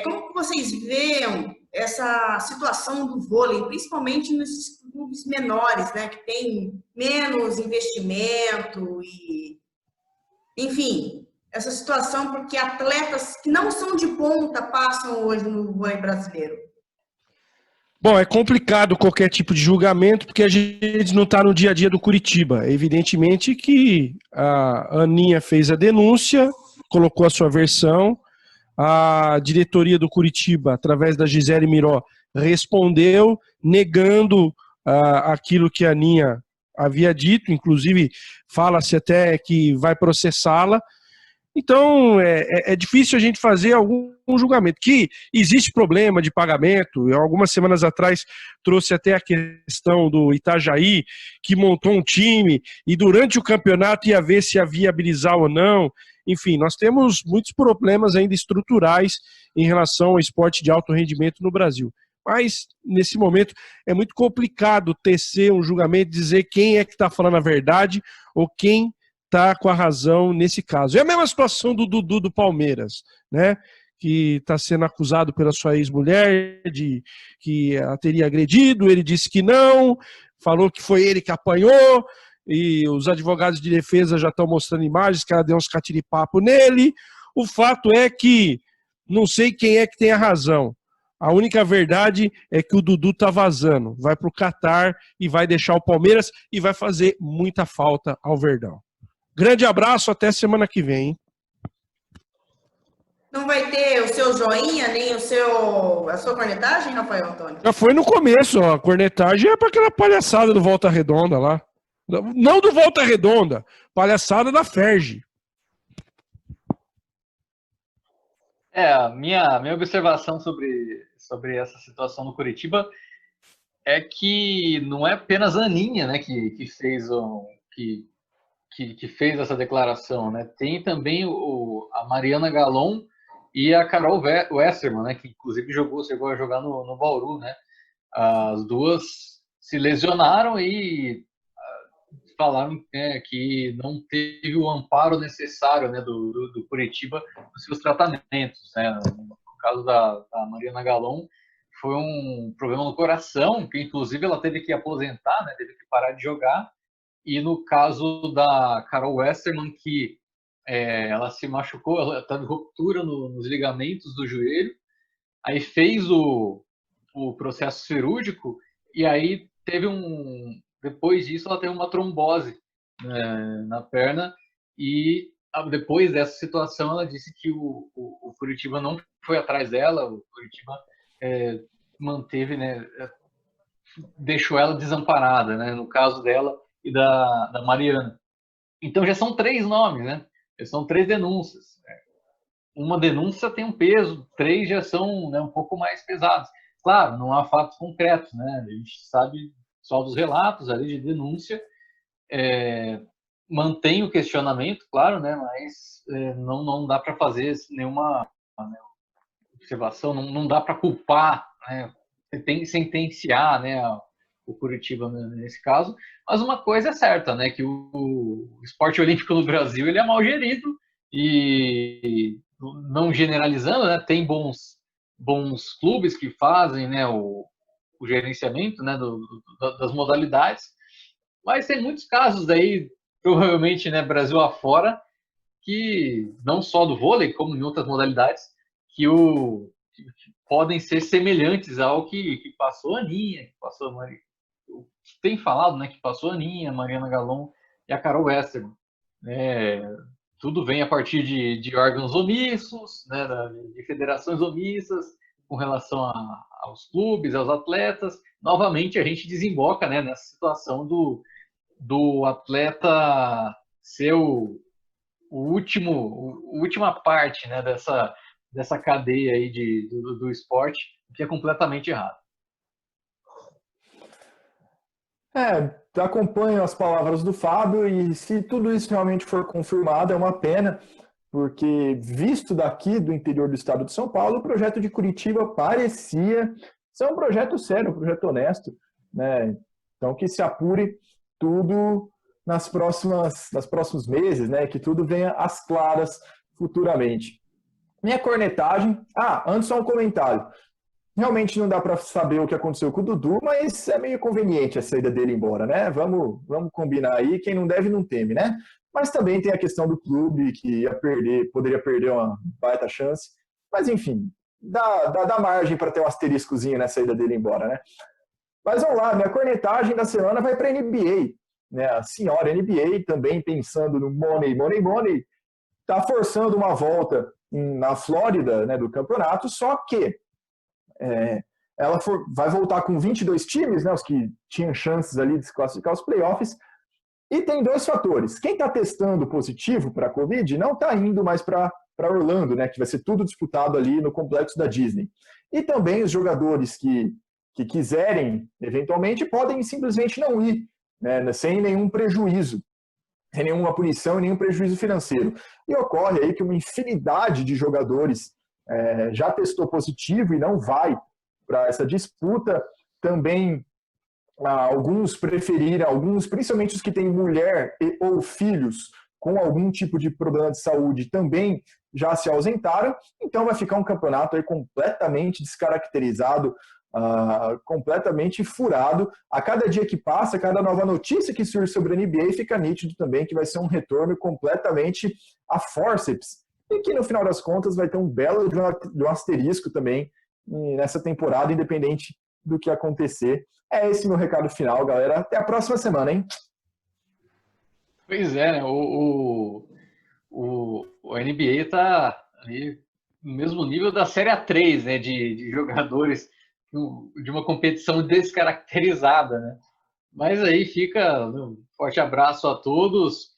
Como que vocês veem essa situação do vôlei, principalmente nos clubes menores, né, que tem menos investimento e, enfim, essa situação porque atletas que não são de ponta passam hoje no vôlei brasileiro? Bom, é complicado qualquer tipo de julgamento, porque a gente não está no dia a dia do Curitiba. Evidentemente que a Aninha fez a denúncia, colocou a sua versão, a diretoria do Curitiba, através da Gisele Miró, respondeu, negando aquilo que a Aninha havia dito, inclusive fala-se até que vai processá-la. Então, é difícil a gente fazer algum julgamento. Que existe problema de pagamento, eu, algumas semanas atrás trouxe até a questão do Itajaí, que montou um time e durante o campeonato ia ver se ia viabilizar ou não. Enfim, nós temos muitos problemas ainda estruturais em relação ao esporte de alto rendimento no Brasil. Mas, nesse momento, é muito complicado tecer um julgamento, dizer quem é que está falando a verdade ou quem está com a razão nesse caso. É a mesma situação do Dudu do Palmeiras, né? Que está sendo acusado pela sua ex-mulher de que a teria agredido, ele disse que não, falou que foi ele que apanhou, e os advogados de defesa já estão mostrando imagens que ela deu uns catiripapo nele. O fato é que não sei quem é que tem a razão. A única verdade é que o Dudu está vazando, vai para o Catar e vai deixar o Palmeiras e vai fazer muita falta ao Verdão. Grande abraço, até semana que vem. Não vai ter o seu joinha, nem a sua cornetagem, Rafael Antônio? Já foi no começo, ó. A cornetagem é para aquela palhaçada do Volta Redonda lá. Não do Volta Redonda, palhaçada da Ferge. A minha observação sobre essa situação no Coritiba é que não é apenas a Aninha, né, que fez essa declaração, né? Tem também a Mariana Galon e a Carol Westermann, né, que inclusive chegou a jogar no Bauru, né? As duas se lesionaram e falaram que não teve o amparo necessário, né, do Coritiba nos seus tratamentos, né? No caso da Mariana Galon, foi um problema no coração, que inclusive ela teve que aposentar, né, teve que parar de jogar. E no caso da Carol Westermann, que ela se machucou, ela teve ruptura nos ligamentos do joelho, aí fez o processo cirúrgico e aí depois disso ela teve uma trombose, né, na perna, e depois dessa situação ela disse que o Curitiba não foi atrás dela, o Curitiba manteve, né, deixou ela desamparada, né, no caso dela e da Mariana. Então já são 3 nomes, né? Já são 3 denúncias. Uma denúncia tem um peso, 3 já são, né, um pouco mais pesados. Claro, não há fatos concretos, né? A gente sabe só dos relatos ali de denúncia. Mantém o questionamento, claro, né? Mas não dá para fazer nenhuma, né, observação, não dá para culpar, né? Tem que sentenciar, né, o Curitiba nesse caso. Mas uma coisa é certa, né? Que o esporte olímpico no Brasil ele é mal gerido e, não generalizando, né? Tem bons clubes que fazem, né, o gerenciamento, né, das modalidades, mas tem muitos casos daí, provavelmente, né, Brasil afora, que não só do vôlei, como em outras modalidades, que podem ser semelhantes ao que passou a Aninha, que passou a Maria, tem falado, né, que passou a Aninha, a Mariana Galon e a Carol Westermann. Tudo vem a partir de órgãos omissos, né, de federações omissas com relação aos clubes, aos atletas. Novamente, a gente desemboca, né, nessa situação do atleta ser última parte, né, dessa cadeia aí do esporte, que é completamente errado. Acompanho as palavras do Fábio e se tudo isso realmente for confirmado, é uma pena, porque visto daqui do interior do estado de São Paulo, o projeto de Curitiba parecia ser um projeto sério, um projeto honesto, né? Então que se apure tudo nos próximos meses, né? Que tudo venha às claras futuramente. Minha cornetagem... antes só um comentário. Realmente não dá para saber o que aconteceu com o Dudu, mas é meio conveniente a saída dele embora, né? Vamos combinar aí, quem não deve não teme, né? Mas também tem a questão do clube que poderia perder uma baita chance. Mas enfim, dá margem para ter um asteriscozinho na saída dele embora, né? Mas vamos lá, minha cornetagem da semana vai para a NBA, né? A senhora NBA também pensando no money, está forçando uma volta na Flórida, né, do campeonato, só que ela vai voltar com 22 times, né, os que tinham chances ali de se classificar aos playoffs, e tem 2 fatores. Quem está testando positivo para a Covid não está indo mais para Orlando, né, que vai ser tudo disputado ali no complexo da Disney. E também os jogadores que quiserem, eventualmente, podem simplesmente não ir, né, sem nenhum prejuízo, sem nenhuma punição e nenhum prejuízo financeiro. E ocorre aí que uma infinidade de jogadores já testou positivo e não vai para essa disputa. Também alguns preferiram, principalmente os que têm mulher ou filhos com algum tipo de problema de saúde, também já se ausentaram. Então vai ficar um campeonato aí completamente descaracterizado, completamente furado. A cada dia que passa, a cada nova notícia que surge sobre a NBA, fica nítido também que vai ser um retorno completamente a fórceps, e que no final das contas vai ter um belo de um asterisco também nessa temporada, independente do que acontecer. É esse meu recado final, galera. Até a próxima semana, hein? Pois é, né? O NBA está ali no mesmo nível da Série A3, né? De jogadores de uma competição descaracterizada, né? Mas aí fica um forte abraço a todos.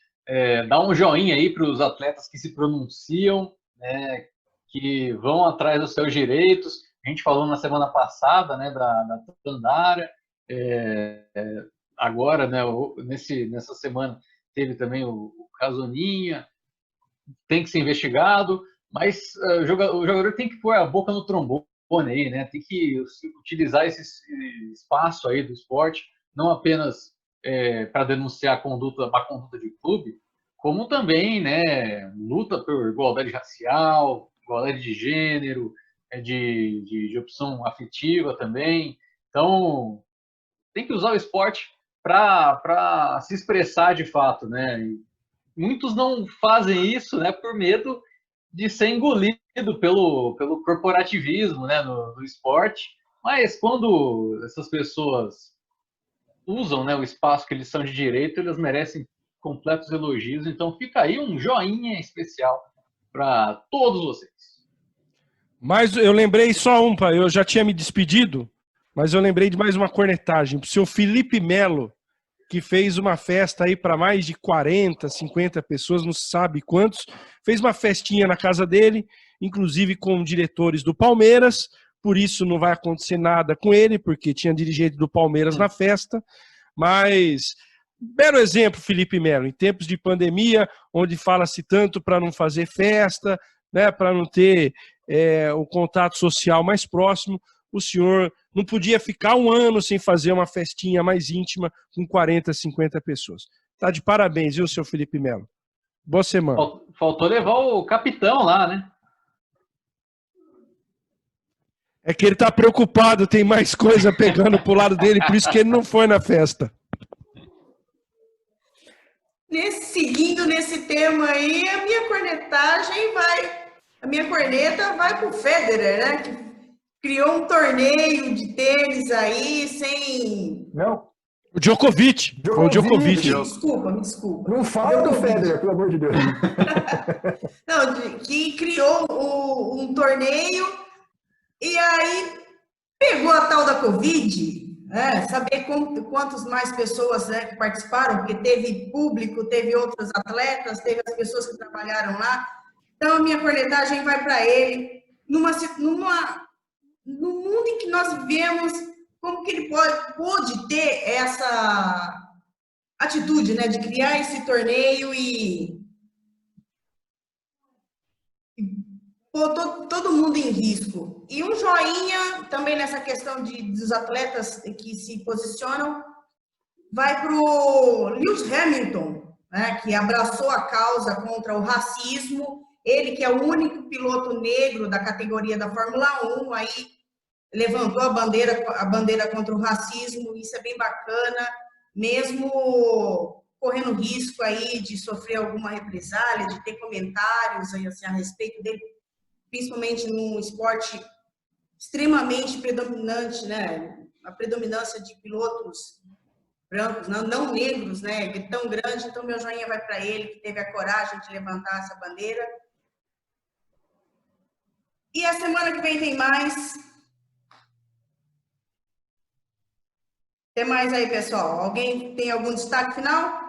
Dá um joinha aí para os atletas que se pronunciam, né, que vão atrás dos seus direitos. A gente falou na semana passada, né, da Tandara. Agora, né, nessa semana, teve também o Casoninha. Tem que ser investigado, mas o jogador tem que pôr a boca no trombone aí, né? Tem que utilizar esse espaço aí do esporte, não apenas para denunciar má conduta de clube, como também, né, luta por igualdade racial, igualdade de gênero, de opção afetiva também. Então, tem que usar o esporte para se expressar de fato, né? Muitos não fazem isso, né, por medo de ser engolido pelo corporativismo, né, no esporte. Mas quando essas pessoas usam, né, o espaço que eles são de direito, eles merecem completos elogios. Então fica aí um joinha especial para todos vocês. Mas eu lembrei só eu já tinha me despedido, mas eu lembrei de mais uma cornetagem. Pro seu Felipe Melo, que fez uma festa aí para mais de 40, 50 pessoas, não se sabe quantos, fez uma festinha na casa dele, inclusive com diretores do Palmeiras, por isso não vai acontecer nada com ele, porque tinha dirigente do Palmeiras na festa, mas belo exemplo, Felipe Melo, em tempos de pandemia, onde fala-se tanto para não fazer festa, né, para não ter o contato social mais próximo, o senhor não podia ficar um ano sem fazer uma festinha mais íntima com 40, 50 pessoas. Tá de parabéns, viu, seu Felipe Melo? Boa semana. Faltou levar o capitão lá, né? É que ele tá preocupado, tem mais coisa pegando pro lado dele, por isso que ele não foi na festa. Seguindo nesse tema aí, a minha corneta vai pro Federer, né? Que criou um torneio de tênis aí sem... Não. O Djokovic. O Djokovic. Me desculpa. Não fala do Federer, pelo amor de Deus. Não, que criou um torneio e aí pegou a tal da Covid, né? Saber quantas mais pessoas, né, que participaram, porque teve público, teve outros atletas, teve as pessoas que trabalharam lá. Então, a minha cornetagem vai para ele. No mundo em que nós vivemos, como que ele pôde ter essa atitude, né, de criar esse torneio e pôr todo mundo em risco. E um joinha também nessa questão dos atletas que se posicionam vai para o Lewis Hamilton, né, que abraçou a causa contra o racismo. Ele, que é o único piloto negro da categoria da Fórmula 1, aí levantou a bandeira contra o racismo. Isso é bem bacana, mesmo correndo risco aí de sofrer alguma represália, de ter comentários aí, assim, a respeito dele, principalmente num esporte extremamente predominante, né? A predominância de pilotos brancos, não negros, né? É tão grande. Então, meu joinha vai para ele, que teve a coragem de levantar essa bandeira. E a semana que vem tem mais. Tem mais aí, pessoal? Alguém tem algum destaque final?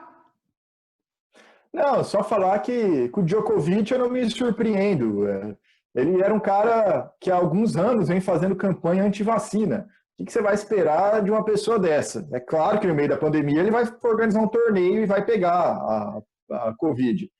Não, só falar que com o Djokovic eu não me surpreendo. Ele era um cara que há alguns anos vem fazendo campanha anti-vacina. O que você vai esperar de uma pessoa dessa? É claro que no meio da pandemia ele vai organizar um torneio e vai pegar a Covid.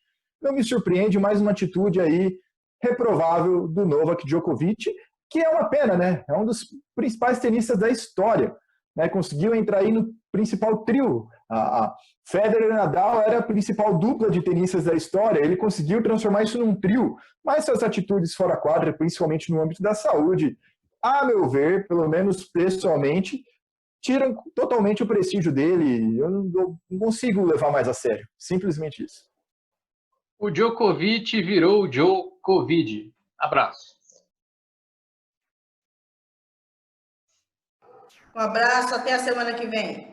Não me surpreende mais uma atitude aí reprovável do Novak Djokovic, que é uma pena, né? É um dos principais tenistas da história, né? Conseguiu entrar aí no principal trio. A Federer e Nadal era a principal dupla de tenistas da história. Ele conseguiu transformar isso num trio, mas suas atitudes fora quadra, principalmente no âmbito da saúde, a meu ver, pelo menos pessoalmente, tiram totalmente o prestígio dele. Eu não consigo levar mais a sério. Simplesmente isso. O Djokovic virou o Joe Covid. Abraço. Um abraço, até a semana que vem.